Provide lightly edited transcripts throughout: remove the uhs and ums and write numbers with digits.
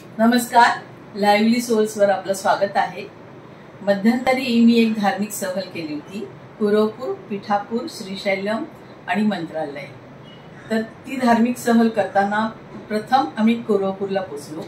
नमस्कार, लाईव्हली सोल्सवर आपलं स्वागत आहे। मध्यंतरी मी एक धार्मिक सहल केली होती, कुरोपूर, पिठापूर, श्रीशैलम आणि मंत्रालय। तर ती धार्मिक सहल करताना प्रथम आम्ही कुरोपूरला पोहोचलो।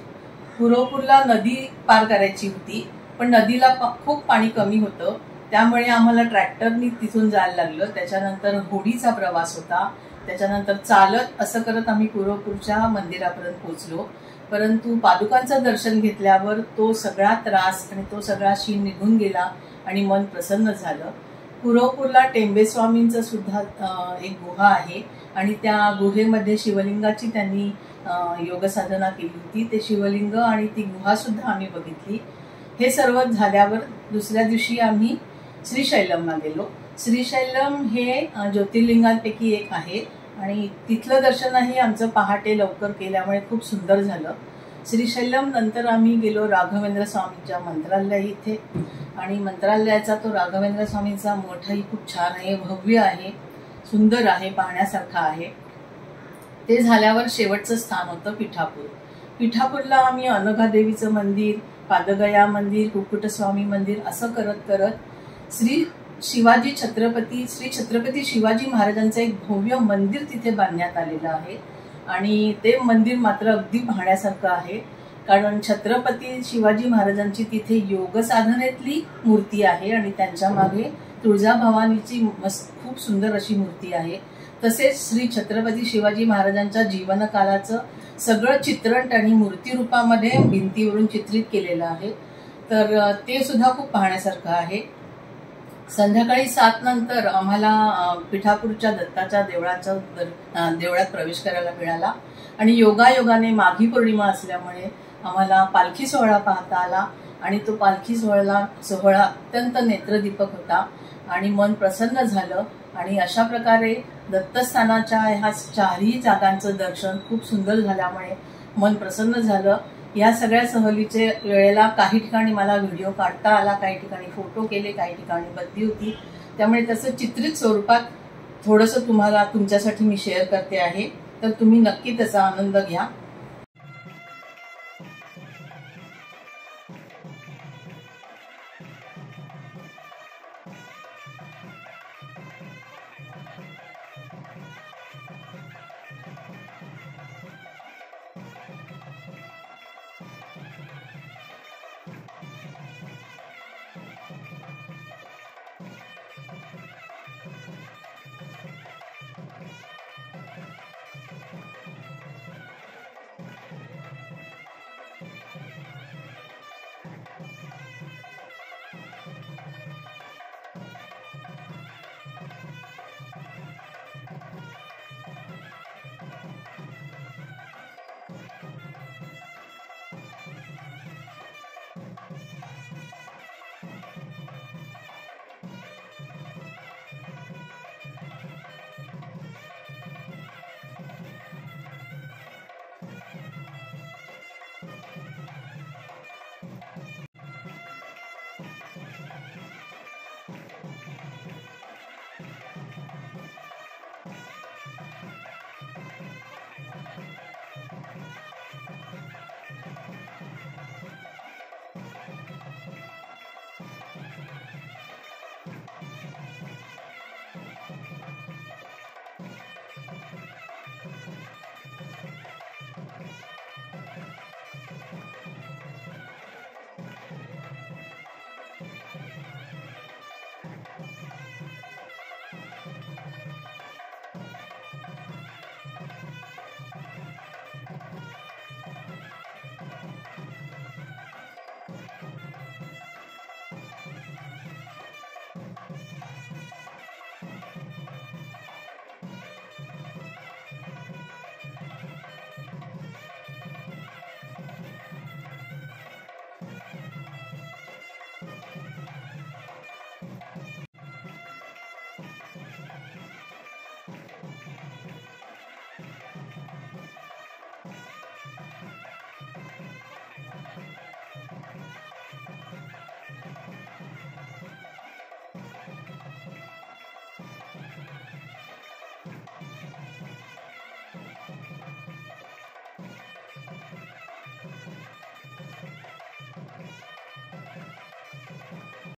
कुरोपूरला नदी पार करायची होती, पण नदीला खूप पाणी कमी होतं, त्यामुळे आम्हाला ट्रॅक्टरनी तिथून जायला लागलं। त्याच्यानंतर होडीचा प्रवास होता, त्याच्यानंतर चालत असं करत आम्ही कुरोपूरच्या मंदिरापर्यंत पोहोचलो। परंतु पादुकांचं दर्शन घेतल्यावर तो सगळा त्रास आणि तो सगळा शीण निघून गेला आणि मन प्रसन्न झालं। कुरोपूरला टेंबेस्वामींचं सुद्धा एक गुहा आहे आणि त्या गुहेमध्ये शिवलिंगाची त्यांनी योग साधना केली होती। ते शिवलिंग आणि ती गुहा सुद्धा आम्ही बघितली। हे सर्व झाल्यावर दुसऱ्या दिवशी आम्ही श्रीशैलमला गेलो। श्रीशैलम हे ज्योतिर्लिंगांपैकी एक आहे आणि तिथलं दर्शनही आमचं पहाटे लवकर केल्यामुळे खूप सुंदर झालं। श्रीशैलम नंतर आम्ही गेलो राघवेंद्र स्वामींच्या मंत्रालय इथे, आणि मंत्रालयाचा तो राघवेंद्र स्वामींचा मठही खूप छान आहे, भव्य आहे, सुंदर आहे, पाहण्यासारखा आहे। ते झाल्यावर शेवटचं स्थान होतं पिठापूर। पिठापूरला आम्ही अनघा देवीचं मंदिर, पादगया मंदिर, कुक्कुटस्वामी मंदिर असं करत करत श्री छत्रपती शिवाजी महाराजांचं एक भव्य मंदिर तिथे बांधण्यात आलेलं आहे आणि ते मंदिर मात्र अगदी पाहण्यासारखं आहे, कारण छत्रपती शिवाजी महाराजांची तिथे योग साधनेतली मूर्ती आहे आणि त्यांच्या मागे तुळजाभवानीची खूप सुंदर अशी मूर्ती आहे। तसेच श्री छत्रपती शिवाजी महाराजांच्या जीवनकालाचं सगळं चित्रण त्यांनी मूर्ती रूपामध्ये भिंतीवरून चित्रित केलेलं आहे, तर ते सुद्धा खूप पाहण्यासारखं आहे। संध्याकाळी 7 नंतर आम्हाला पिठापूरच्या दत्ताच्या देवळात प्रवेश करायला मिळाला आणि योगायोगाने माघी पौर्णिमा असल्यामुळे आम्हाला पालखी सोहळा पाहता आला आणि तो पालखी सोहळा अत्यंत नेत्रदीपक होता आणि मन प्रसन्न झालं। आणि अशा प्रकारे दत्तस्थानाच्या ह्या चारही जागांचं दर्शन खूप सुंदर झाल्यामुळे मन प्रसन्न झालं। या सगळ्या सहलीचे वेळेला काही ठिकाणी मला व्हिडिओ काढता आला, काही ठिकाणी फोटो केले, काही ठिकाणी बदली होती, त्यामुळे त्याचं चित्रित स्वरूपात थोडंसं तुम्हाला तुमच्यासाठी मी शेअर करते आहे, तर तुम्ही नक्की त्याचा आनंद घ्या।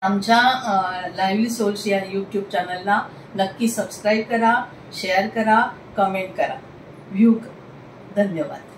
आमच्या लाईव्हली सोल्स या यूट्यूब चॅनलला नक्की सबस्क्राईब करा, शेअर करा, कमेंट करा, व्ह्यू करा. धन्यवाद.